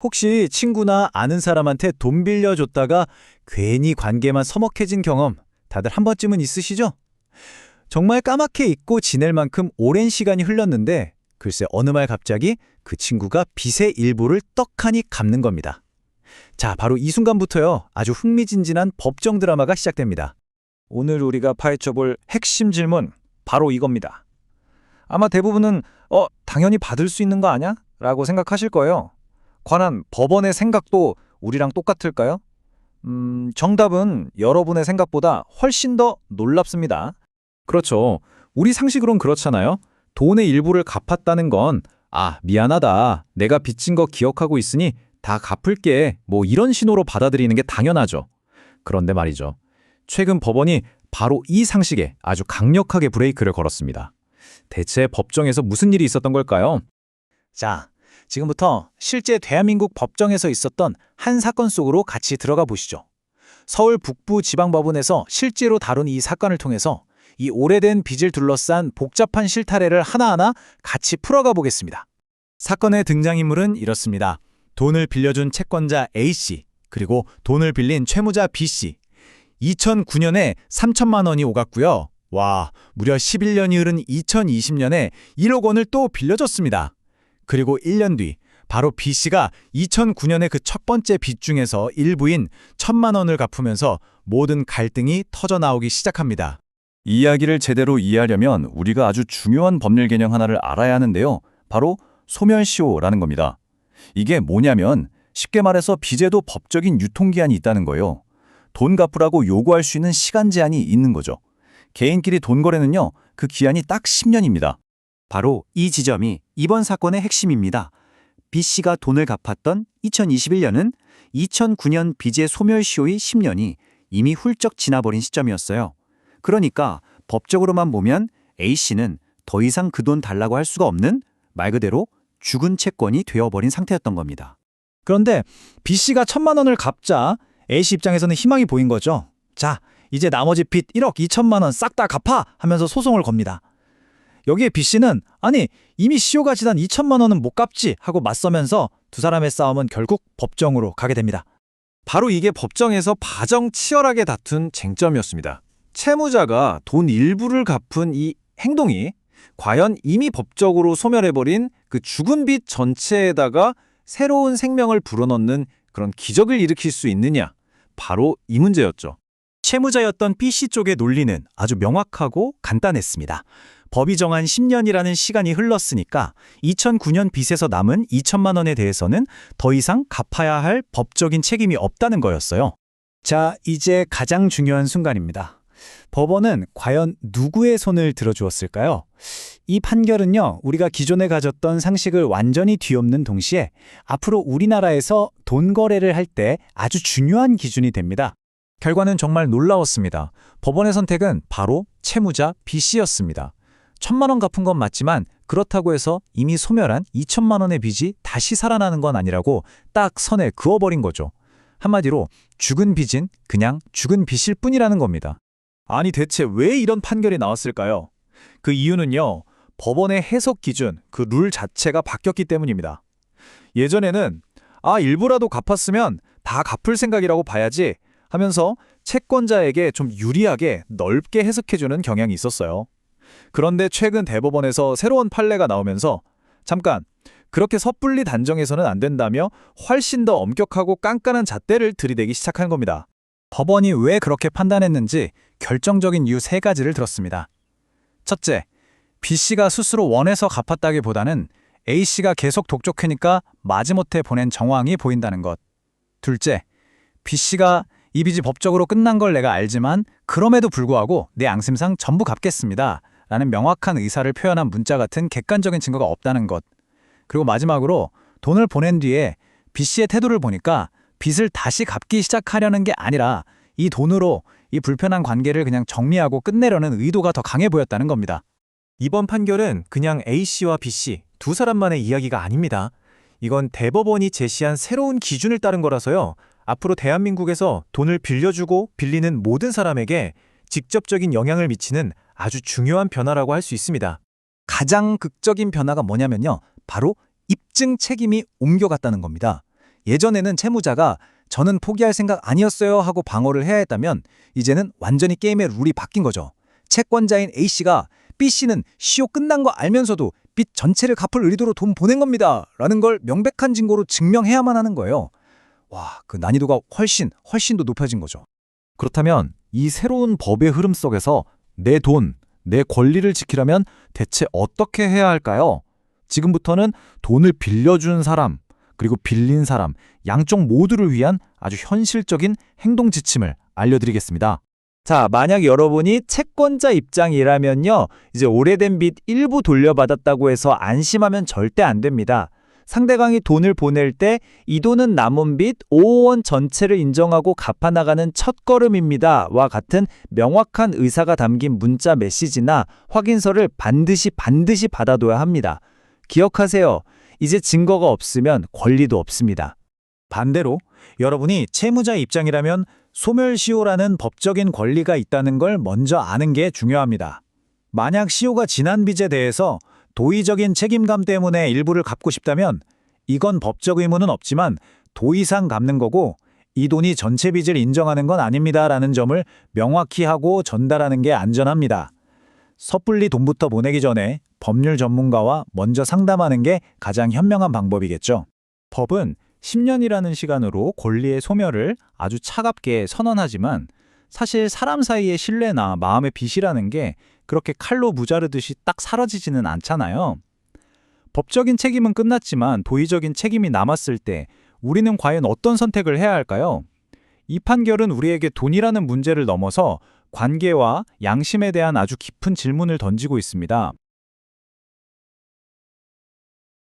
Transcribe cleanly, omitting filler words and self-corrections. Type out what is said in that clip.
혹시 친구나 아는 사람한테 돈 빌려줬다가 괜히 관계만 서먹해진 경험 다들 한 번쯤은 있으시죠? 정말 까맣게 잊고 지낼 만큼 오랜 시간이 흘렀는데 글쎄 어느 말 갑자기 그 친구가 빚의 일부를 떡하니 갚는 겁니다. 자, 바로 이 순간부터요. 아주 흥미진진한 법정 드라마가 시작됩니다. 오늘 우리가 파헤쳐볼 핵심 질문 바로 이겁니다. 아마 대부분은 당연히 받을 수 있는 거 아냐? 라고 생각하실 거예요. 관한 법원의 생각도 우리랑 똑같을까요? 정답은 여러분의 생각보다 훨씬 더 놀랍습니다. 그렇죠. 우리 상식으론 그렇잖아요. 돈의 일부를 갚았다는 건 미안하다. 내가 빚진 거 기억하고 있으니 다 갚을게. 뭐 이런 신호로 받아들이는 게 당연하죠. 그런데 말이죠. 최근 법원이 바로 이 상식에 아주 강력하게 브레이크를 걸었습니다. 대체 법정에서 무슨 일이 있었던 걸까요? 자, 지금부터 실제 대한민국 법정에서 있었던 한 사건 속으로 같이 들어가 보시죠. 서울 북부지방법원에서 실제로 다룬 이 사건을 통해서 이 오래된 빚을 둘러싼 복잡한 실타래를 하나하나 같이 풀어가 보겠습니다. 사건의 등장인물은 이렇습니다. 돈을 빌려준 채권자 A씨, 그리고 돈을 빌린 채무자 B씨. 2009년에 3천만 원이 오갔고요. 와, 무려 11년이 흐른 2020년에 1억 원을 또 빌려줬습니다. 그리고 1년 뒤 바로 B씨가 2009년에 그 첫 번째 빚 중에서 일부인 1천만 원을 갚으면서 모든 갈등이 터져나오기 시작합니다. 이 이야기를 제대로 이해하려면 우리가 아주 중요한 법률 개념 하나를 알아야 하는데요. 바로 소멸시효라는 겁니다. 이게 뭐냐면 쉽게 말해서 빚에도 법적인 유통기한이 있다는 거예요. 돈 갚으라고 요구할 수 있는 시간 제한이 있는 거죠. 개인끼리 돈 거래는요, 그 기한이 딱 10년입니다. 바로 이 지점이 이번 사건의 핵심입니다. B씨가 돈을 갚았던 2021년은 2009년 빚의 소멸시효의 10년이 이미 훌쩍 지나버린 시점이었어요. 그러니까 법적으로만 보면 A씨는 더 이상 그 돈 달라고 할 수가 없는 말 그대로 죽은 채권이 되어버린 상태였던 겁니다. 그런데 B씨가 1천만 원을 갚자 A씨 입장에서는 희망이 보인 거죠. 자, 이제 나머지 빚 1억 2천만 원 싹 다 갚아 하면서 소송을 겁니다. 여기에 B씨는 이미 시효가 지난 2천만 원은 못 갚지 하고 맞서면서 두 사람의 싸움은 결국 법정으로 가게 됩니다. 바로 이게 법정에서 가장 치열하게 다툰 쟁점이었습니다. 채무자가 돈 일부를 갚은 이 행동이 과연 이미 법적으로 소멸해버린 그 죽은 빚 전체에다가 새로운 생명을 불어넣는 그런 기적을 일으킬 수 있느냐, 바로 이 문제였죠. 채무자였던 B씨 쪽의 논리는 아주 명확하고 간단했습니다. 법이 정한 10년이라는 시간이 흘렀으니까 2009년 빚에서 남은 2천만 원에 대해서는 더 이상 갚아야 할 법적인 책임이 없다는 거였어요. 자, 이제 가장 중요한 순간입니다. 법원은 과연 누구의 손을 들어주었을까요? 이 판결은요, 우리가 기존에 가졌던 상식을 완전히 뒤엎는 동시에 앞으로 우리나라에서 돈 거래를 할 때 아주 중요한 기준이 됩니다. 결과는 정말 놀라웠습니다. 법원의 선택은 바로 채무자 B씨였습니다. 1천만 원 갚은 건 맞지만 그렇다고 해서 이미 소멸한 2천만 원의 빚이 다시 살아나는 건 아니라고 딱 선에 그어버린 거죠. 한마디로 죽은 빚은 그냥 죽은 빚일 뿐이라는 겁니다. 아니 대체 왜 이런 판결이 나왔을까요? 그 이유는요, 법원의 해석 기준, 그 룰 자체가 바뀌었기 때문입니다. 예전에는 일부라도 갚았으면 다 갚을 생각이라고 봐야지 하면서 채권자에게 좀 유리하게 넓게 해석해주는 경향이 있었어요. 그런데 최근 대법원에서 새로운 판례가 나오면서 잠깐, 그렇게 섣불리 단정해서는 안 된다며 훨씬 더 엄격하고 깐깐한 잣대를 들이대기 시작한 겁니다. 법원이 왜 그렇게 판단했는지 결정적인 이유 3가지를 들었습니다. 첫째, B씨가 스스로 원해서 갚았다기보다는 A씨가 계속 독촉하니까 마지못해 보낸 정황이 보인다는 것. 둘째, B씨가 이 빚이 법적으로 끝난 걸 내가 알지만 그럼에도 불구하고 내 앙심상 전부 갚겠습니다 라는 명확한 의사를 표현한 문자 같은 객관적인 증거가 없다는 것. 그리고 마지막으로 돈을 보낸 뒤에 B씨의 태도를 보니까 빚을 다시 갚기 시작하려는 게 아니라 이 돈으로 이 불편한 관계를 그냥 정리하고 끝내려는 의도가 더 강해 보였다는 겁니다. 이번 판결은 그냥 A씨와 B씨 두 사람만의 이야기가 아닙니다. 이건 대법원이 제시한 새로운 기준을 따른 거라서요. 앞으로 대한민국에서 돈을 빌려주고 빌리는 모든 사람에게 직접적인 영향을 미치는 아주 중요한 변화라고 할 수 있습니다. 가장 극적인 변화가 뭐냐면요. 바로 입증 책임이 옮겨갔다는 겁니다. 예전에는 채무자가 저는 포기할 생각 아니었어요 하고 방어를 해야 했다면 이제는 완전히 게임의 룰이 바뀐 거죠. 채권자인 A씨가 B씨는 시효 끝난 거 알면서도 빚 전체를 갚을 의도로 돈 보낸 겁니다 라는 걸 명백한 증거로 증명해야만 하는 거예요. 와, 그 난이도가 훨씬 더 높아진 거죠. 그렇다면 이 새로운 법의 흐름 속에서 내 돈, 내 권리를 지키려면 대체 어떻게 해야 할까요? 지금부터는 돈을 빌려준 사람, 그리고 빌린 사람, 양쪽 모두를 위한 아주 현실적인 행동 지침을 알려드리겠습니다. 자, 만약 여러분이 채권자 입장이라면요, 이제 오래된 빚 일부 돌려받았다고 해서 안심하면 절대 안 됩니다. 상대방이 돈을 보낼 때 이 돈은 남은 빚 5억 원 전체를 인정하고 갚아나가는 첫걸음입니다. 와 같은 명확한 의사가 담긴 문자 메시지나 확인서를 반드시 받아둬야 합니다. 기억하세요. 이제 증거가 없으면 권리도 없습니다. 반대로 여러분이 채무자 입장이라면 소멸시효라는 법적인 권리가 있다는 걸 먼저 아는 게 중요합니다. 만약 시효가 지난 빚에 대해서 도의적인 책임감 때문에 일부를 갚고 싶다면 이건 법적 의무는 없지만 도의상 갚는 거고 이 돈이 전체 빚을 인정하는 건 아닙니다라는 점을 명확히 하고 전달하는 게 안전합니다. 섣불리 돈부터 보내기 전에 법률 전문가와 먼저 상담하는 게 가장 현명한 방법이겠죠. 법은 10년이라는 시간으로 권리의 소멸을 아주 차갑게 선언하지만 사실 사람 사이의 신뢰나 마음의 빚이라는 게 그렇게 칼로 무자르듯이 딱 사라지지는 않잖아요. 법적인 책임은 끝났지만 도의적인 책임이 남았을 때 우리는 과연 어떤 선택을 해야 할까요? 이 판결은 우리에게 돈이라는 문제를 넘어서 관계와 양심에 대한 아주 깊은 질문을 던지고 있습니다.